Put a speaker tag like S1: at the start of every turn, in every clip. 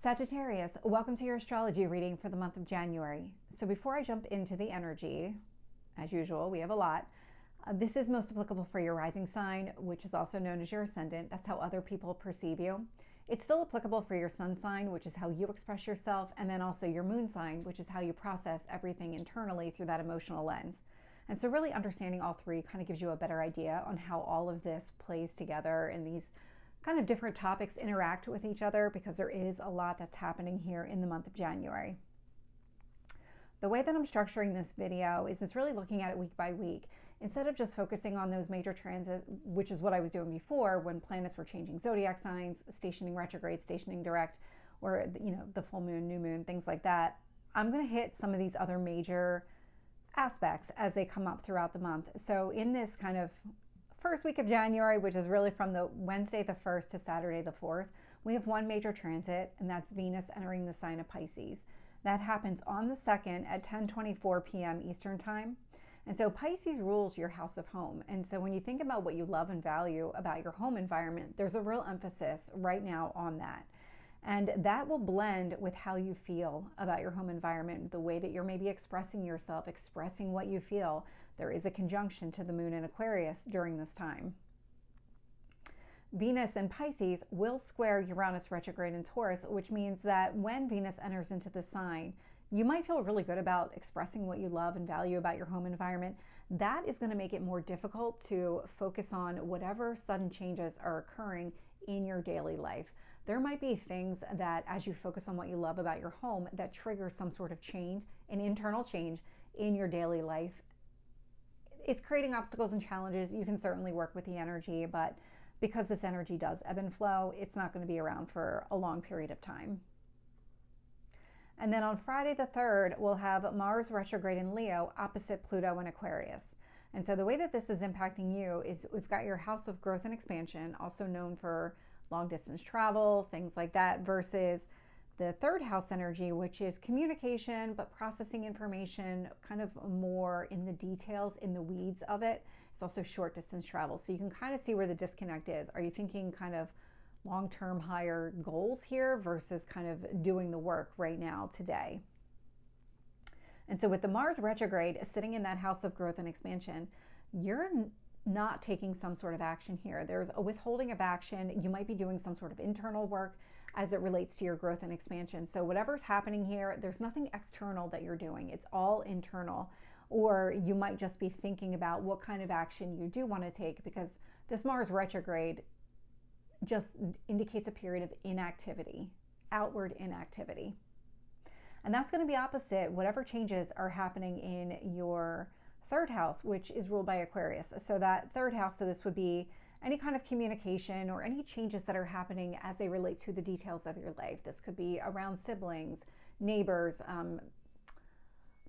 S1: Sagittarius, welcome to your astrology reading for the month of January. So before I jump into the energy, as usual, we have a lot. This is most applicable for your rising sign, which is also known as your ascendant. That's how other people perceive you. It's still applicable for your sun sign, which is how you express yourself, and then also your moon sign, which is how you process everything internally through that emotional lens. And so really understanding all three kind of gives you a better idea on how all of this plays together and these kind of different topics interact with each other, because there is a lot that's happening here in the month of January. The way that I'm structuring this video is it's really looking at it week by week. Instead of just focusing on those major transits, which is what I was doing before when planets were changing zodiac signs, stationing retrograde, stationing direct, or the full moon, new moon, things like that, I'm going to hit some of these other major aspects as they come up throughout the month. So in this kind of first week of January, which is really from the Wednesday the 1st to Saturday the 4th, we have one major transit, and that's Venus entering the sign of Pisces. That happens on the 2nd at 10:24 p.m. Eastern time. And so Pisces rules your house of home. And so when you think about what you love and value about your home environment, there's a real emphasis right now on that. And that will blend with how you feel about your home environment, the way that you're maybe expressing yourself, expressing what you feel. There is a conjunction to the moon in Aquarius during this time. Venus in Pisces will square Uranus retrograde in Taurus, which means that when Venus enters into the sign, you might feel really good about expressing what you love and value about your home environment. That is going to make it more difficult to focus on whatever sudden changes are occurring in your daily life. There might be things that, as you focus on what you love about your home, that trigger some sort of change, an internal change in your daily life. It's creating obstacles and challenges. You can certainly work with the energy, but because this energy does ebb and flow, it's not going to be around for a long period of time. And then on Friday the 3rd, we'll have Mars retrograde in Leo opposite Pluto in Aquarius. And so the way that this is impacting you is we've got your house of growth and expansion, also known for long distance travel, things like that, versus the third house energy, which is communication, but processing information kind of more in the details, in the weeds of it. It's also short distance travel. So you can kind of see where the disconnect is. Are you thinking kind of long-term higher goals here versus kind of doing the work right now today? And so with the Mars retrograde sitting in that house of growth and expansion, you're not taking some sort of action here. There's a withholding of action. You might be doing some sort of internal work as it relates to your growth and expansion. So whatever's happening here, there's nothing external that you're doing. It's all internal. Or you might just be thinking about what kind of action you do want to take, because this Mars retrograde just indicates a period of inactivity, outward inactivity. And that's going to be opposite whatever changes are happening in your third house, which is ruled by Aquarius. So that third house, so this would be any kind of communication or any changes that are happening as they relate to the details of your life. This could be around siblings, neighbors,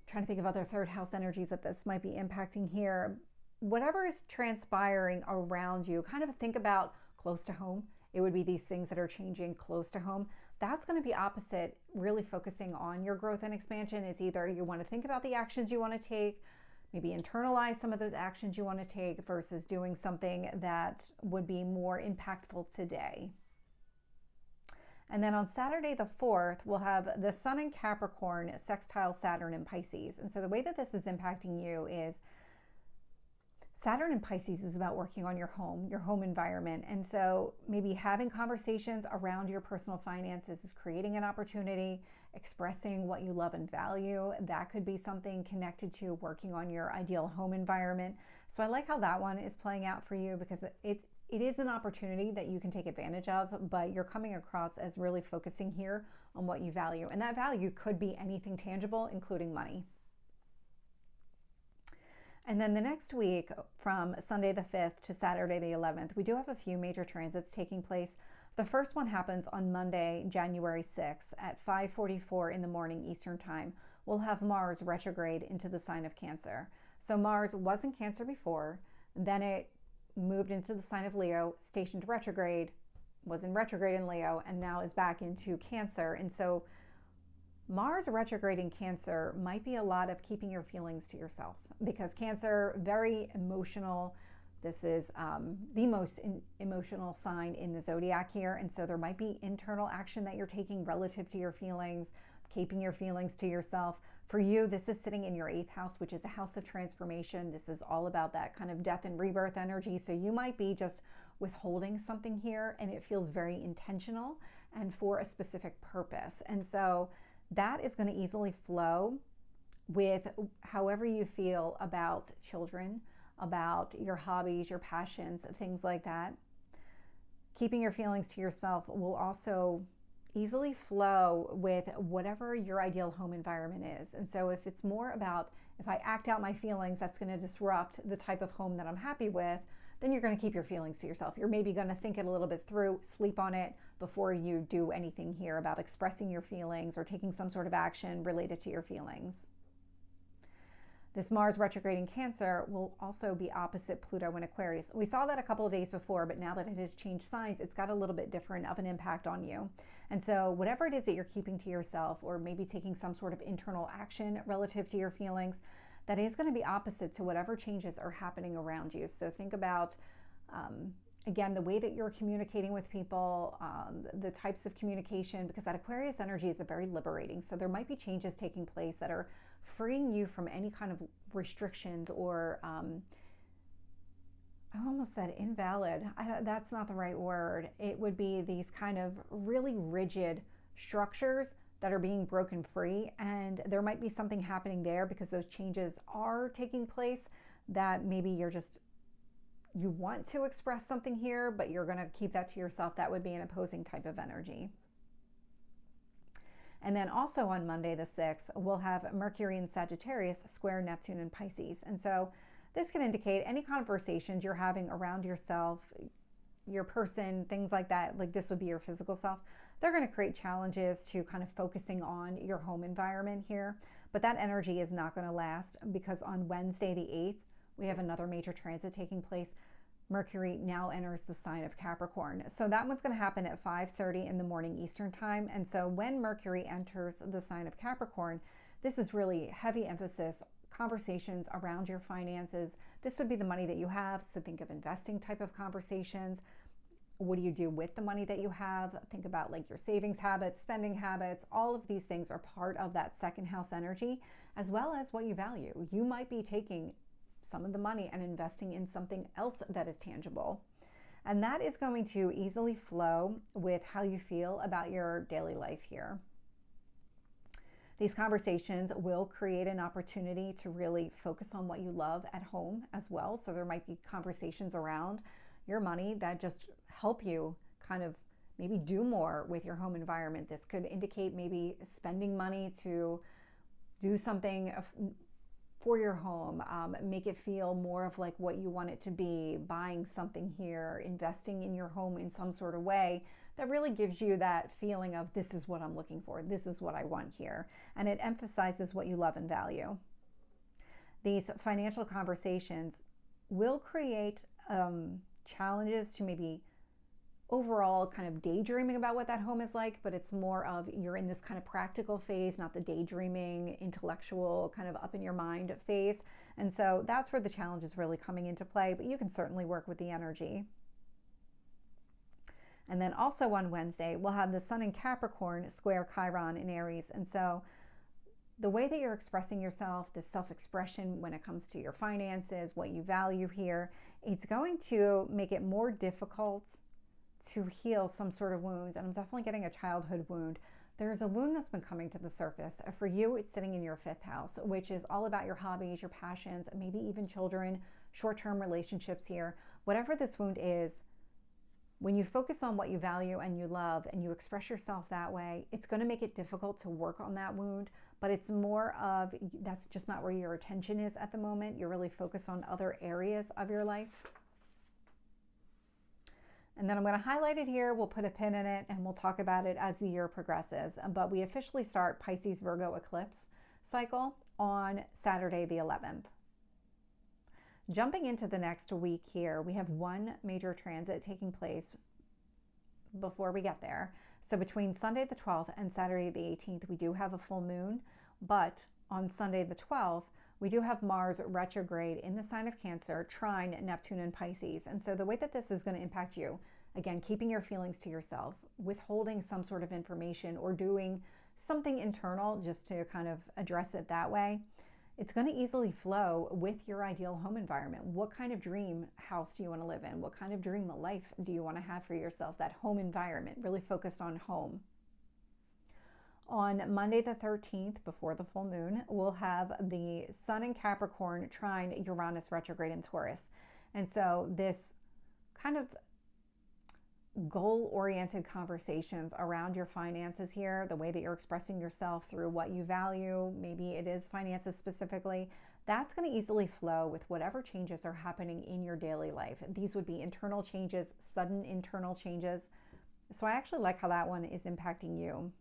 S1: trying to think of other third house energies that this might be impacting here. Whatever is transpiring around you, kind of think about close to home. It would be these things that are changing close to home. That's going to be opposite, really focusing on your growth and expansion. Is either you want to think about the actions you want to take, maybe internalize some of those actions you want to take, versus doing something that would be more impactful today. And then on Saturday the 4th, we'll have the Sun in Capricorn sextile Saturn in Pisces. And so the way that this is impacting you is Saturn in Pisces is about working on your home environment. And so maybe having conversations around your personal finances is creating an opportunity, expressing what you love and value. That could be something connected to working on your ideal home environment. So I like how that one is playing out for you, because it is an opportunity that you can take advantage of, but you're coming across as really focusing here on what you value. And that value could be anything tangible, including money. And then the next week, from Sunday the 5th to Saturday the 11th, we do have a few major transits taking place. The first one happens on Monday, January 6th at 5:44 in the morning Eastern time. We'll have Mars retrograde into the sign of Cancer. So Mars was in Cancer before, then it moved into the sign of Leo, stationed retrograde, was in retrograde in Leo, and now is back into Cancer. And so Mars retrograde in Cancer might be a lot of keeping your feelings to yourself, because Cancer, very emotional, This is the most emotional sign in the zodiac here. And so there might be internal action that you're taking relative to your feelings, keeping your feelings to yourself. For you, this is sitting in your 8th house, which is a house of transformation. This is all about that kind of death and rebirth energy. So you might be just withholding something here, and it feels very intentional and for a specific purpose. And so that is going to easily flow with however you feel about children, about your hobbies, your passions, things like that. Keeping your feelings to yourself will also easily flow with whatever your ideal home environment is. And so if it's more about, if I act out my feelings, that's going to disrupt the type of home that I'm happy with, then you're going to keep your feelings to yourself. You're maybe going to think it a little bit through, sleep on it before you do anything here about expressing your feelings or taking some sort of action related to your feelings. This Mars retrograde in Cancer will also be opposite Pluto in Aquarius. We saw that a couple of days before, but now that it has changed signs, it's got a little bit different of an impact on you. And so whatever it is that you're keeping to yourself, or maybe taking some sort of internal action relative to your feelings, that is going to be opposite to whatever changes are happening around you. So think about, again, the way that you're communicating with people, the types of communication, because that Aquarius energy is a very liberating. So there might be changes taking place that are freeing you from any kind of restrictions or, I almost said invalid. That's not the right word. It would be these kind of really rigid structures that are being broken free. And there might be something happening there because those changes are taking place that maybe you want to express something here, but you're going to keep that to yourself. That would be an opposing type of energy. And then also on Monday the 6th, we'll have Mercury in Sagittarius square Neptune in Pisces. And so this can indicate any conversations you're having around yourself, your person, things like that, like this would be your physical self. They're going to create challenges to kind of focusing on your home environment here. But that energy is not going to last because on Wednesday the 8th, we have another major transit taking place. Mercury now enters the sign of Capricorn. So that one's going to happen at 5:30 in the morning Eastern time. And so when Mercury enters the sign of Capricorn, this is really heavy emphasis, conversations around your finances. This would be the money that you have. So think of investing type of conversations. What do you do with the money that you have? Think about like your savings habits, spending habits. All of these things are part of that second house energy, as well as what you value. You might be taking some of the money and investing in something else that is tangible. And that is going to easily flow with how you feel about your daily life here. These conversations will create an opportunity to really focus on what you love at home as well. So there might be conversations around your money that just help you kind of maybe do more with your home environment. This could indicate maybe spending money to do something for your home, make it feel more of like what you want it to be, buying something here, investing in your home in some sort of way that really gives you that feeling of this is what I'm looking for, this is what I want here. And it emphasizes what you love and value. These financial conversations will create challenges to maybe overall kind of daydreaming about what that home is like, but it's more of you're in this kind of practical phase, not the daydreaming, intellectual kind of up in your mind phase. And so that's where the challenge is really coming into play, but you can certainly work with the energy. And then also on Wednesday, we'll have the Sun in Capricorn square Chiron in Aries. And so the way that you're expressing yourself, the self-expression when it comes to your finances, what you value here, it's going to make it more difficult to heal some sort of wounds. And I'm definitely getting a childhood wound. There's a wound that's been coming to the surface. For you, it's sitting in your 5th house, which is all about your hobbies, your passions, maybe even children, short-term relationships here. Whatever this wound is, when you focus on what you value and you love and you express yourself that way, it's going to make it difficult to work on that wound, but it's more of that's just not where your attention is at the moment. You're really focused on other areas of your life. And then I'm going to highlight it here. We'll put a pin in it and we'll talk about it as the year progresses. But we officially start Pisces Virgo eclipse cycle on Saturday the 11th. Jumping into the next week here, we have one major transit taking place before we get there. So between Sunday the 12th and Saturday the 18th, we do have a full moon. But on Sunday the 12th, we do have Mars retrograde in the sign of Cancer, trine Neptune and Pisces. And so the way that this is going to impact you, again, keeping your feelings to yourself, withholding some sort of information, or doing something internal just to kind of address it that way, it's going to easily flow with your ideal home environment. What kind of dream house do you want to live in? What kind of dream life do you want to have for yourself? That home environment, really focused on home. On Monday the 13th, before the full moon, we'll have the Sun in Capricorn trine Uranus retrograde in Taurus. And so this kind of goal-oriented conversations around your finances here, the way that you're expressing yourself through what you value, maybe it is finances specifically, that's going to easily flow with whatever changes are happening in your daily life. These would be internal changes, sudden internal changes. So I actually like how that one is impacting you.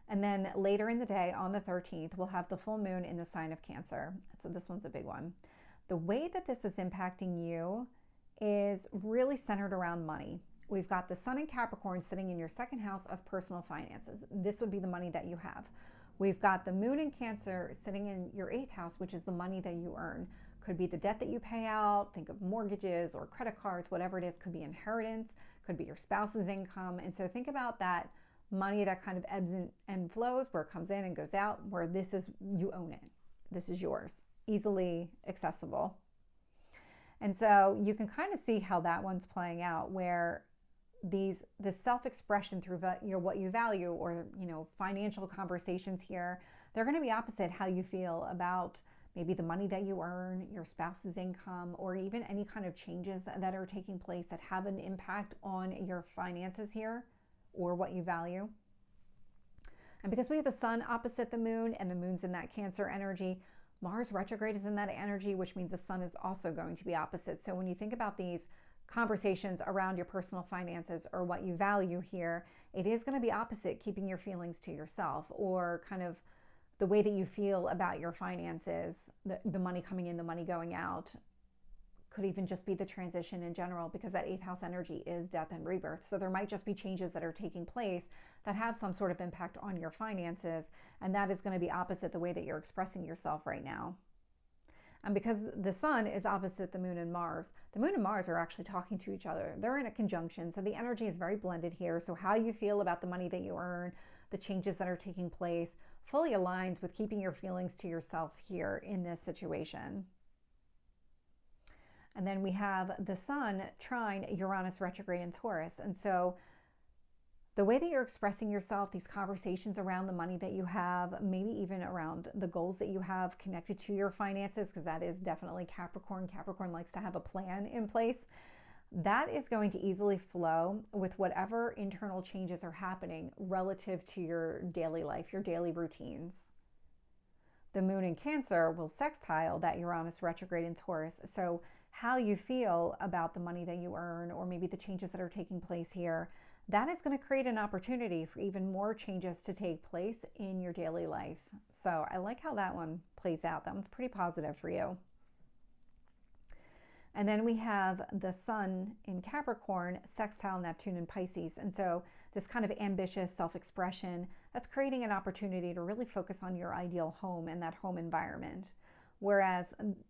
S1: And then later in the day, on the 13th, we'll have the full moon in the sign of Cancer. So this one's a big one. The way that this is impacting you is really centered around money. We've got the Sun in Capricorn sitting in your second house of personal finances. This would be the money that you have. We've got the moon in Cancer sitting in your 8th house, which is the money that you earn. Could be the debt that you pay out, think of mortgages or credit cards, whatever it is. Could be inheritance, could be your spouse's income. And so think about that money that kind of ebbs and flows, where it comes in and goes out, where this is, you own it. This is yours, easily accessible. And so you can kind of see how that one's playing out, where the self-expression through what you value, or financial conversations here, they're going to be opposite how you feel about maybe the money that you earn, your spouse's income, or even any kind of changes that are taking place that have an impact on your finances here, or what you value. And because we have the Sun opposite the moon, and the moon's in that Cancer energy, Mars retrograde is in that energy, which means the Sun is also going to be opposite. So when you think about these conversations around your personal finances or what you value here, it is going to be opposite keeping your feelings to yourself, or kind of the way that you feel about your finances, the money coming in, the money going out. Could even just be the transition in general, because that 8th house energy is death and rebirth. So there might just be changes that are taking place that have some sort of impact on your finances, and that is going to be opposite the way that you're expressing yourself right now. And because the Sun is opposite the moon and Mars are actually talking to each other. They're in a conjunction, so the energy is very blended here. So how you feel about the money that you earn, the changes that are taking place, fully aligns with keeping your feelings to yourself here in this situation. And then we have the Sun trine Uranus retrograde in Taurus. And so the way that you're expressing yourself, these conversations around the money that you have, maybe even around the goals that you have connected to your finances, because that is definitely Capricorn. Capricorn likes to have a plan in place. That is going to easily flow with whatever internal changes are happening relative to your daily life, your daily routines. The moon in Cancer will sextile that Uranus retrograde in Taurus. So how you feel about the money that you earn, or maybe the changes that are taking place here, that is going to create an opportunity for even more changes to take place in your daily life. So I like how that one plays out. That one's pretty positive for you. And then we have the Sun in Capricorn sextile Neptune and Pisces. And so this kind of ambitious self-expression, that's creating an opportunity to really focus on your ideal home and that home environment. Whereas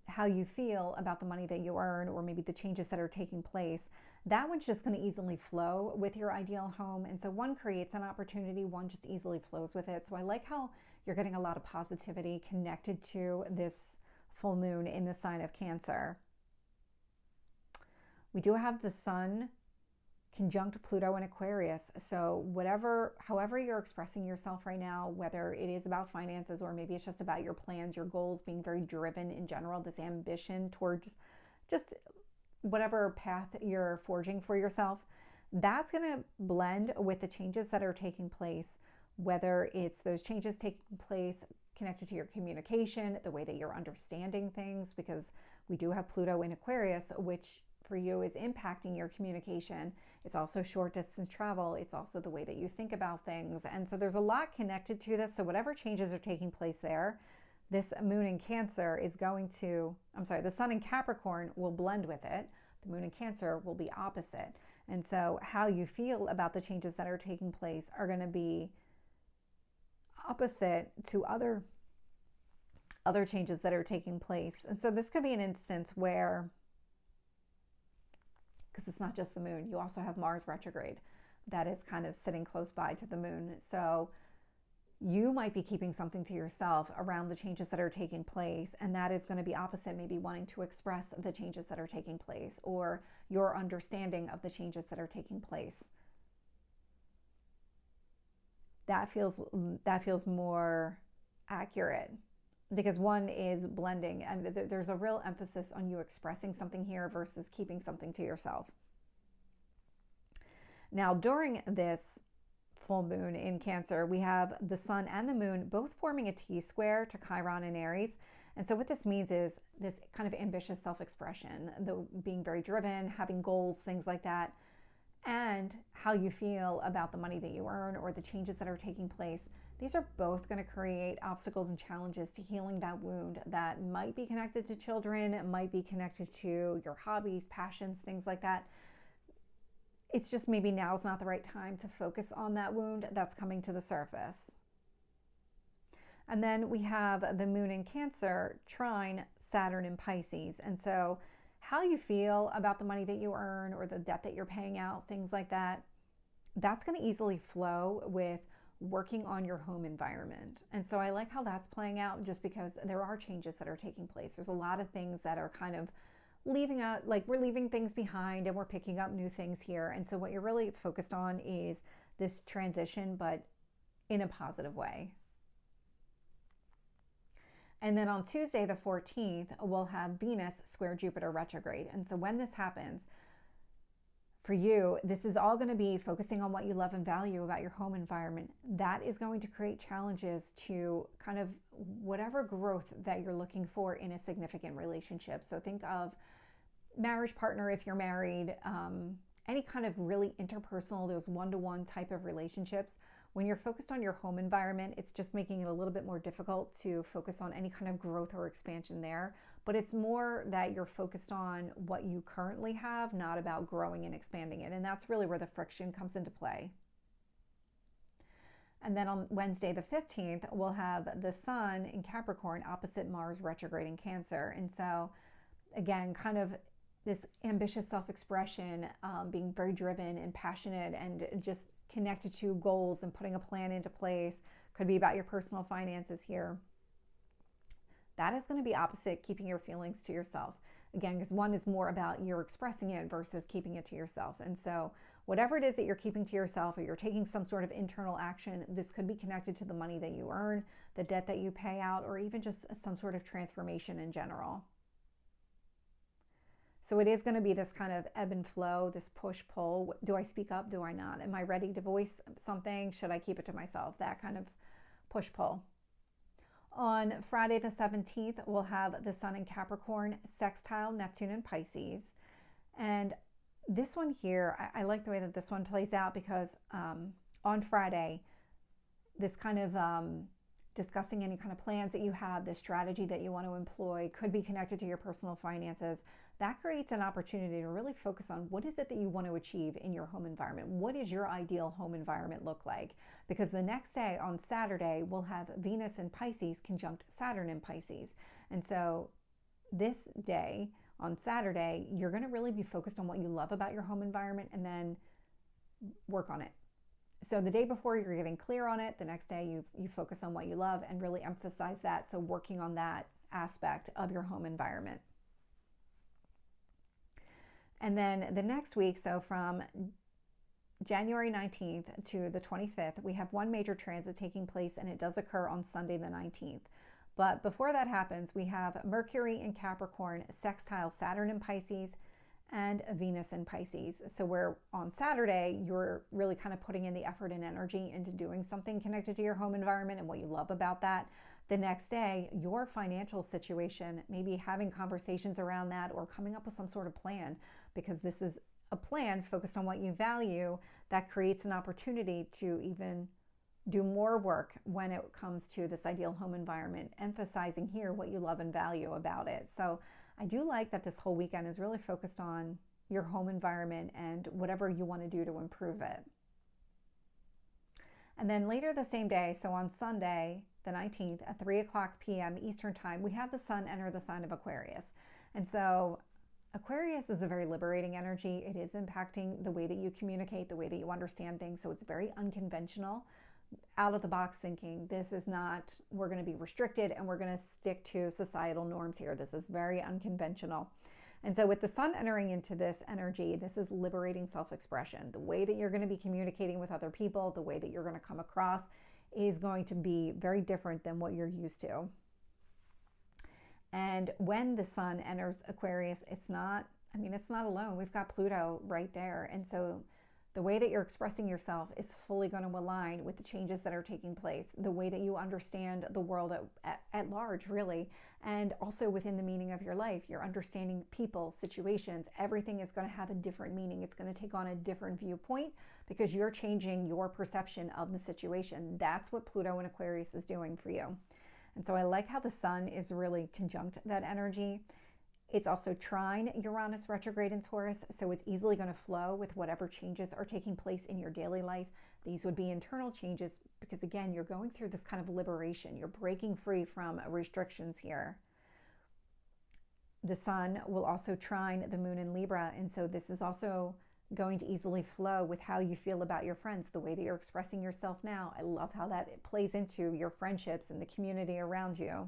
S1: how you feel about the money that you earn, or maybe the changes that are taking place, that one's just going to easily flow with your ideal home. And so one creates an opportunity, one just easily flows with it. So I like how you're getting a lot of positivity connected to this full moon in the sign of Cancer. We do have the Sun conjunct Pluto in Aquarius. So however you're expressing yourself right now, whether it is about finances, or maybe it's just about your plans, your goals, being very driven in general, this ambition towards just whatever path you're forging for yourself, that's going to blend with the changes that are taking place, whether it's those changes taking place connected to your communication, the way that you're understanding things, because we do have Pluto in Aquarius, which for you is impacting your communication. It's also short distance travel. It's also the way that you think about things. And so there's a lot connected to this. So whatever changes are taking place there, this moon in Cancer is the Sun in Capricorn will blend with it. The moon in Cancer will be opposite. And so how you feel about the changes that are taking place are going to be opposite to other other changes that are taking place. And so this could be an instance where, because it's not just the moon, you also have Mars retrograde that is kind of sitting close by to the moon. So you might be keeping something to yourself around the changes that are taking place, and that is going to be opposite, maybe wanting to express the changes that are taking place or your understanding of the changes that are taking place. That feels more accurate, because one is blending, and there's a real emphasis on you expressing something here versus keeping something to yourself. Now, during this full moon in Cancer, we have the sun and the moon both forming a T-square to Chiron in Aries. And so what this means is this kind of ambitious self-expression, the being very driven, having goals, things like that, and how you feel about the money that you earn or the changes that are taking place. These are both going to create obstacles and challenges to healing that wound that might be connected to children, it might be connected to your hobbies, passions, things like that. It's just maybe now is not the right time to focus on that wound that's coming to the surface. And then we have the moon in Cancer trine Saturn in Pisces. And so how you feel about the money that you earn or the debt that you're paying out, things like that, that's going to easily flow with working on your home environment. And so I like how that's playing out, just because there are changes that are taking place. There's a lot of things that are kind of leaving out, like we're leaving things behind and we're picking up new things here. And so what you're really focused on is this transition, but in a positive way. And then on Tuesday, the 14th, we'll have Venus square Jupiter retrograde. And so when this happens, for you, this is all going to be focusing on what you love and value about your home environment. That is going to create challenges to kind of whatever growth that you're looking for in a significant relationship. So think of marriage partner if you're married, any kind of really interpersonal, those one-to-one type of relationships. When you're focused on your home environment, it's just making it a little bit more difficult to focus on any kind of growth or expansion there. But it's more that you're focused on what you currently have, not about growing and expanding it. And that's really where the friction comes into play. And then on Wednesday, the 15th, we'll have the sun in Capricorn opposite Mars retrograde in Cancer. And so again, kind of this ambitious self-expression, being very driven and passionate and just connected to goals and putting a plan into place. Could be about your personal finances here. That is going to be opposite keeping your feelings to yourself. Again, because one is more about you're expressing it versus keeping it to yourself. And so whatever it is that you're keeping to yourself, or you're taking some sort of internal action, this could be connected to the money that you earn, the debt that you pay out, or even just some sort of transformation in general. So it is going to be this kind of ebb and flow, this push-pull. Do I speak up? Do I not? Am I ready to voice something? Should I keep it to myself? That kind of push-pull. On Friday the 17th, we'll have the sun in Capricorn, sextile Neptune in Pisces. And this one here, I like the way that this one plays out, because on Friday, this kind of discussing any kind of plans that you have, the strategy that you want to employ could be connected to your personal finances. That creates an opportunity to really focus on what is it that you want to achieve in your home environment. What does your ideal home environment look like? Because the next day, on Saturday, we'll have Venus in Pisces conjunct Saturn in Pisces. And so this day, on Saturday, you're going to really be focused on what you love about your home environment and then work on it. So the day before, you're getting clear on it. The next day, you focus on what you love and really emphasize that. So working on that aspect of your home environment. And then the next week, so from January 19th to the 25th, we have one major transit taking place, and it does occur on Sunday the 19th. But before that happens, we have Mercury in Capricorn, sextile Saturn in Pisces, and Venus in Pisces. So where on Saturday, you're really kind of putting in the effort and energy into doing something connected to your home environment and what you love about that. The next day, your financial situation, maybe having conversations around that or coming up with some sort of plan, because this is a plan focused on what you value that creates an opportunity to even do more work when it comes to this ideal home environment, emphasizing here what you love and value about it. So I do like that this whole weekend is really focused on your home environment and whatever you want to do to improve it. And then later the same day, so on Sunday, the 19th, at 3 o'clock p.m. Eastern time, we have the sun enter the sign of Aquarius. And so Aquarius is a very liberating energy. It is impacting the way that you communicate, the way that you understand things. So it's very unconventional, out of the box thinking. This is not, we're going to be restricted and we're going to stick to societal norms here. This is very unconventional. And so with the sun entering into this energy, this is liberating self-expression. The way that you're going to be communicating with other people, the way that you're going to come across is going to be very different than what you're used to. And when the sun enters Aquarius, it's not alone. We've got Pluto right there. And so the way that you're expressing yourself is fully going to align with the changes that are taking place, the way that you understand the world at large, really, and also within the meaning of your life. You're understanding people, situations, everything is going to have a different meaning. It's going to take on a different viewpoint because you're changing your perception of the situation. That's what Pluto in Aquarius is doing for you. And so I like how the sun is really conjunct that energy. It's also trine Uranus retrograde in Taurus, so it's easily going to flow with whatever changes are taking place in your daily life. These would be internal changes because, again, you're going through this kind of liberation. You're breaking free from restrictions here. The sun will also trine the moon in Libra, and so this is also going to easily flow with how you feel about your friends, the way that you're expressing yourself now. I love how that plays into your friendships and the community around you.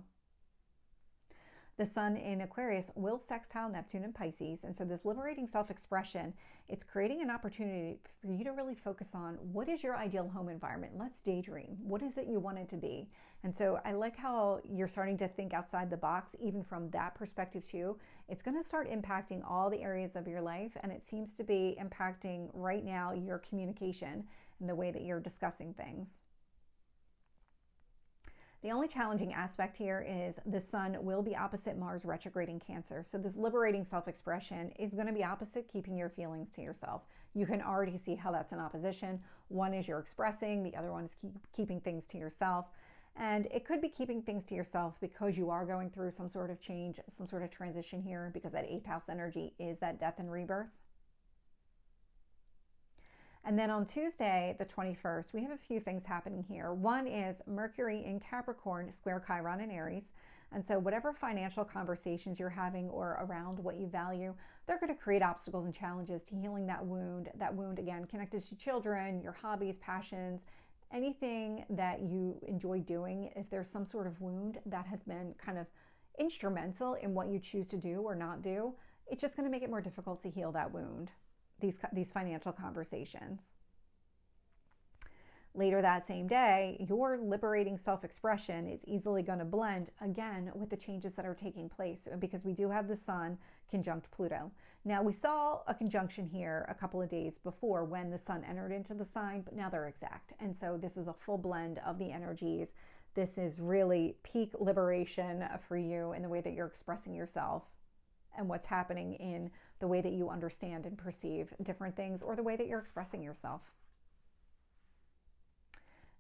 S1: The sun in Aquarius will sextile Neptune in Pisces. And so this liberating self-expression, it's creating an opportunity for you to really focus on what is your ideal home environment. Let's daydream. What is it you want it to be? And so I like how you're starting to think outside the box, even from that perspective too. It's going to start impacting all the areas of your life. And it seems to be impacting right now your communication and the way that you're discussing things. The only challenging aspect here is the sun will be opposite Mars retrograde in Cancer. So this liberating self-expression is going to be opposite keeping your feelings to yourself. You can already see how that's in opposition. One is you're expressing, the other one is keeping things to yourself. And it could be keeping things to yourself because you are going through some sort of change, some sort of transition here, because that 8th house energy is that death and rebirth. And then on Tuesday, the 21st, we have a few things happening here. One is Mercury in Capricorn square Chiron in Aries. And so whatever financial conversations you're having or around what you value, they're going to create obstacles and challenges to healing that wound. That wound, again, connected to children, your hobbies, passions, anything that you enjoy doing. If there's some sort of wound that has been kind of instrumental in what you choose to do or not do, it's just going to make it more difficult to heal that wound. These financial conversations. Later that same day, your liberating self-expression is easily going to blend again with the changes that are taking place because we do have the sun conjunct Pluto. Now we saw a conjunction here a couple of days before when the sun entered into the sign, but now they're exact. And so this is a full blend of the energies. This is really peak liberation for you in the way that you're expressing yourself and what's happening in the way that you understand and perceive different things or the way that you're expressing yourself.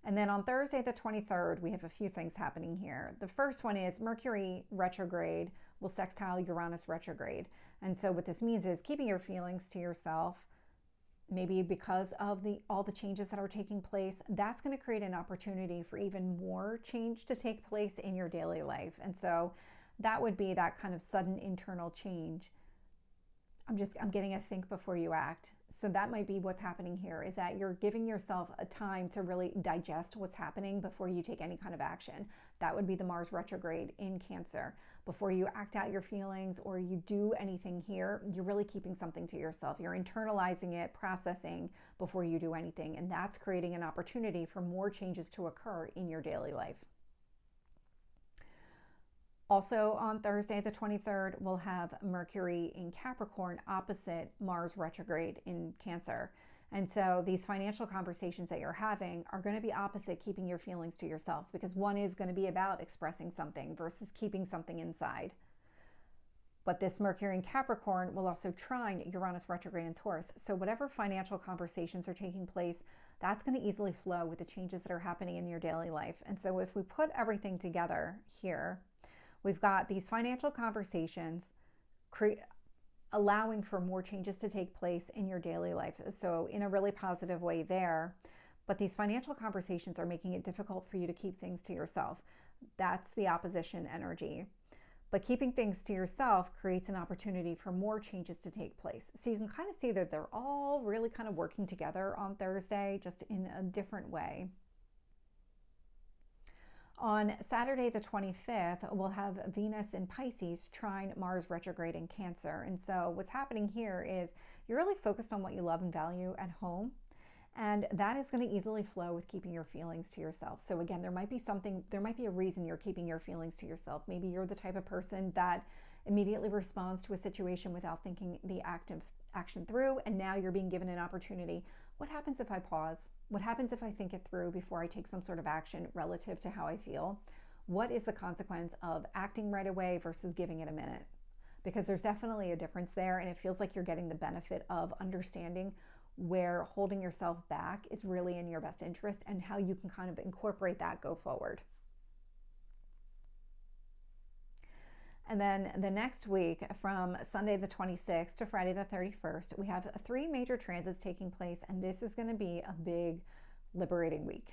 S1: And then on Thursday, the 23rd, we have a few things happening here. The first one is Mercury retrograde will sextile Uranus retrograde. And so what this means is keeping your feelings to yourself, maybe because of all the changes that are taking place, that's going to create an opportunity for even more change to take place in your daily life. And so that would be that kind of sudden internal change. I'm getting a think before you act. So that might be what's happening here, is that you're giving yourself a time to really digest what's happening before you take any kind of action. That would be the Mars retrograde in Cancer. Before you act out your feelings or you do anything here, you're really keeping something to yourself. You're internalizing it, processing before you do anything. And that's creating an opportunity for more changes to occur in your daily life. Also on Thursday, the 23rd, we'll have Mercury in Capricorn opposite Mars retrograde in Cancer. And so these financial conversations that you're having are going to be opposite keeping your feelings to yourself, because one is going to be about expressing something versus keeping something inside. But this Mercury in Capricorn will also trine Uranus retrograde in Taurus. So whatever financial conversations are taking place, that's going to easily flow with the changes that are happening in your daily life. And so if we put everything together here, we've got these financial conversations allowing for more changes to take place in your daily life. So in a really positive way there. But these financial conversations are making it difficult for you to keep things to yourself. That's the opposition energy. But keeping things to yourself creates an opportunity for more changes to take place. So you can kind of see that they're all really kind of working together on Thursday, just in a different way. On Saturday the 25th, we'll have Venus in Pisces trine Mars retrograde in Cancer. And so what's happening here is you're really focused on what you love and value at home. And that is going to easily flow with keeping your feelings to yourself. So again, there might be a reason you're keeping your feelings to yourself. Maybe you're the type of person that immediately responds to a situation without thinking the action through. And now you're being given an opportunity. What happens if I pause? What happens if I think it through before I take some sort of action relative to how I feel? What is the consequence of acting right away versus giving it a minute? Because there's definitely a difference there, and it feels like you're getting the benefit of understanding where holding yourself back is really in your best interest and how you can kind of incorporate that go forward. And then the next week, from Sunday the 26th to Friday the 31st, we have 3 major transits taking place, and this is going to be a big liberating week.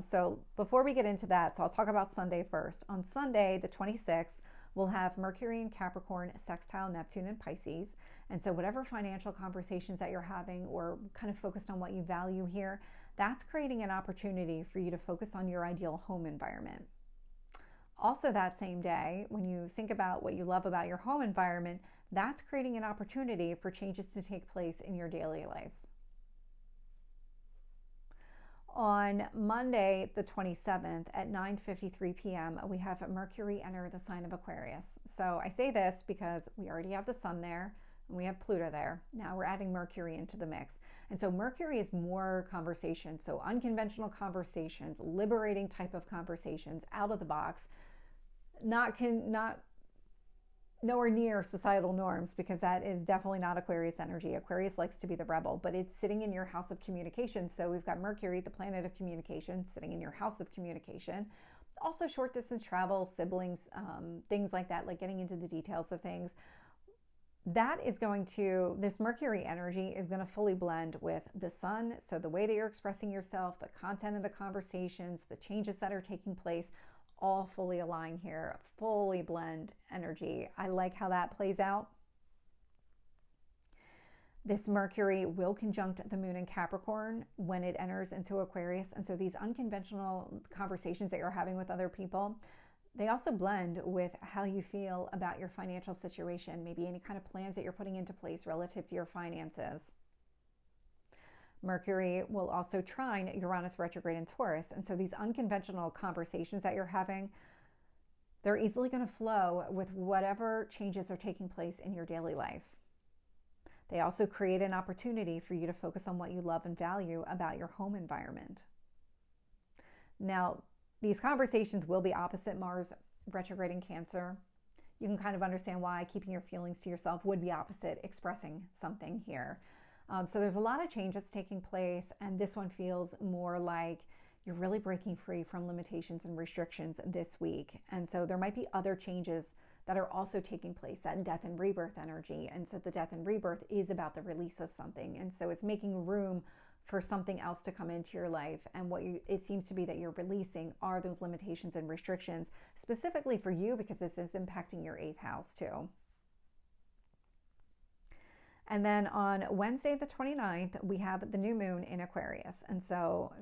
S1: So before we get into that, so I'll talk about Sunday first. On Sunday the 26th, we'll have Mercury in Capricorn sextile Neptune in Pisces. And so whatever financial conversations that you're having or kind of focused on what you value here, that's creating an opportunity for you to focus on your ideal home environment. Also that same day, when you think about what you love about your home environment, that's creating an opportunity for changes to take place in your daily life. On Monday, the 27th at 9:53 p.m., we have Mercury enter the sign of Aquarius. So I say this because we already have the sun there and we have Pluto there. Now we're adding Mercury into the mix. And so Mercury is more conversation. So unconventional conversations, liberating type of conversations, out of the box, not nowhere near societal norms, because that is definitely not Aquarius energy. Aquarius likes to be the rebel, but it's sitting in your house of communication. So we've got Mercury, the planet of communication, sitting in your house of communication. Also short distance travel, siblings, things like that, like getting into the details of things. This Mercury energy is going to fully blend with the sun. So the way that you're expressing yourself, the content of the conversations, the changes that are taking place, all fully align here, fully blend energy. I like how that plays out. This Mercury will conjunct the moon in Capricorn when it enters into Aquarius. And so these unconventional conversations that you're having with other people, they also blend with how you feel about your financial situation, maybe any kind of plans that you're putting into place relative to your finances. Mercury will also trine Uranus retrograde in Taurus. And so these unconventional conversations that you're having, they're easily going to flow with whatever changes are taking place in your daily life. They also create an opportunity for you to focus on what you love and value about your home environment. Now, these conversations will be opposite Mars retrograde in Cancer. You can kind of understand why keeping your feelings to yourself would be opposite expressing something here. So there's a lot of change that's taking place, and this one feels more like you're really breaking free from limitations and restrictions this week. And so there might be other changes that are also taking place, that death and rebirth energy. And so the death and rebirth is about the release of something. And so it's making room for something else to come into your life. And it seems to be that you're releasing are those limitations and restrictions, specifically for you, because this is impacting your 8th house too. And then on Wednesday, the 29th, we have the new moon in Aquarius. And so,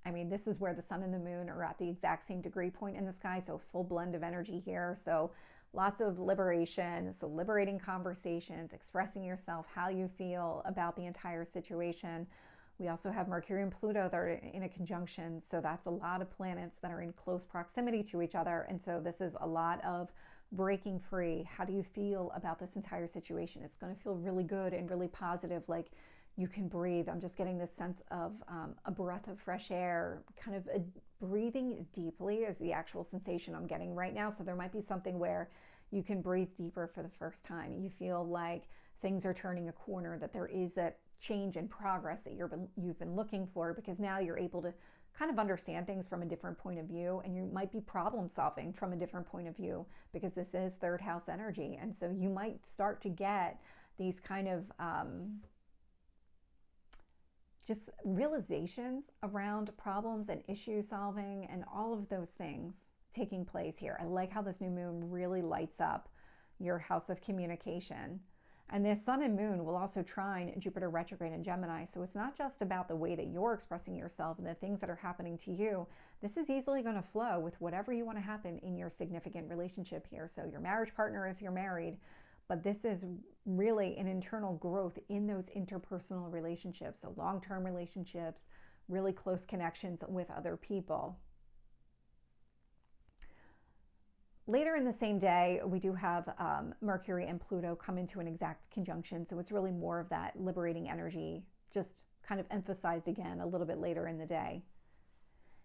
S1: this is where the sun and the moon are at the exact same degree point in the sky. So full blend of energy here. So lots of liberation. So liberating conversations, expressing yourself, how you feel about the entire situation. We also have Mercury and Pluto that are in a conjunction. So that's a lot of planets that are in close proximity to each other. And so this is a lot of breaking free. How do you feel about this entire situation? It's going to feel really good and really positive, like you can breathe. I'm just getting this sense of a breath of fresh air, kind of breathing deeply is the actual sensation I'm getting right now. So there might be something where you can breathe deeper for the first time. You feel like things are turning a corner, that there is that change and progress that you've been looking for, because now you're able to kind of understand things from a different point of view, and you might be problem solving from a different point of view, because this is 3rd house energy. And so you might start to get these kind of just realizations around problems and issue solving and all of those things taking place here. I like how this new moon really lights up your house of communication. And this sun and moon will also trine Jupiter retrograde in Gemini. So it's not just about the way that you're expressing yourself and the things that are happening to you. This is easily going to flow with whatever you want to happen in your significant relationship here. So your marriage partner, if you're married, but this is really an internal growth in those interpersonal relationships. So long-term relationships, really close connections with other people. Later in the same day, we do have Mercury and Pluto come into an exact conjunction. So it's really more of that liberating energy, just kind of emphasized again a little bit later in the day.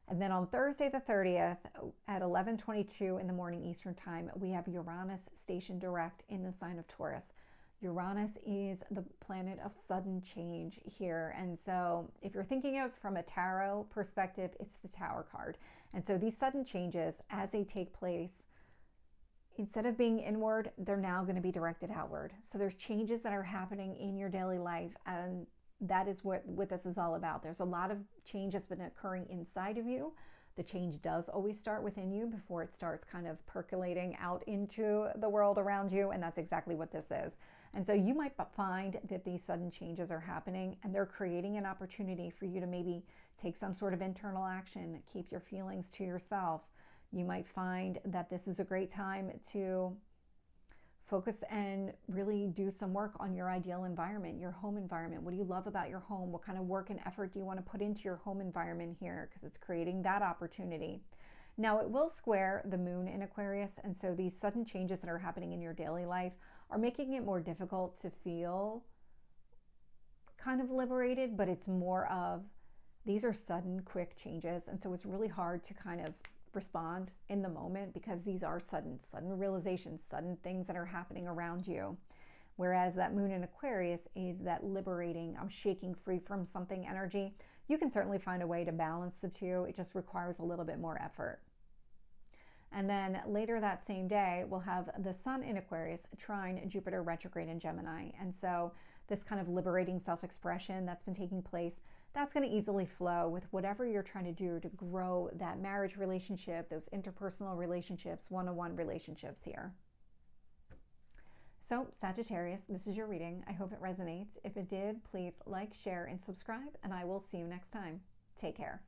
S1: And then on Thursday the 30th at 11:22 in the morning Eastern time, we have Uranus stationed direct in the sign of Taurus. Uranus is the planet of sudden change here. And so if you're thinking of from a tarot perspective, it's the Tower card. And so these sudden changes, as they take place, instead of being inward, they're now going to be directed outward. So there's changes that are happening in your daily life, and that is what this is all about. There's a lot of change that's been occurring inside of you. The change does always start within you before it starts kind of percolating out into the world around you, and that's exactly what this is. And so you might find that these sudden changes are happening, and they're creating an opportunity for you to maybe take some sort of internal action, keep your feelings to yourself. You might find that this is a great time to focus and really do some work on your ideal environment, your home environment. What do you love about your home? What kind of work and effort do you want to put into your home environment here? Because it's creating that opportunity. Now, it will square the moon in Aquarius, and so these sudden changes that are happening in your daily life are making it more difficult to feel kind of liberated, but it's more of these are sudden, quick changes, and so it's really hard to kind of respond in the moment because these are sudden realizations, sudden things that are happening around you. Whereas that moon in Aquarius is that liberating, I'm shaking free from something energy. You can certainly find a way to balance the two. It just requires a little bit more effort. And then later that same day, we'll have the sun in Aquarius trine Jupiter retrograde in Gemini. And so this kind of liberating self-expression that's been taking place, that's going to easily flow with whatever you're trying to do to grow that marriage relationship, those interpersonal relationships, one-on-one relationships here. So Sagittarius, this is your reading. I hope it resonates. If it did, please like, share, and subscribe, and I will see you next time. Take care.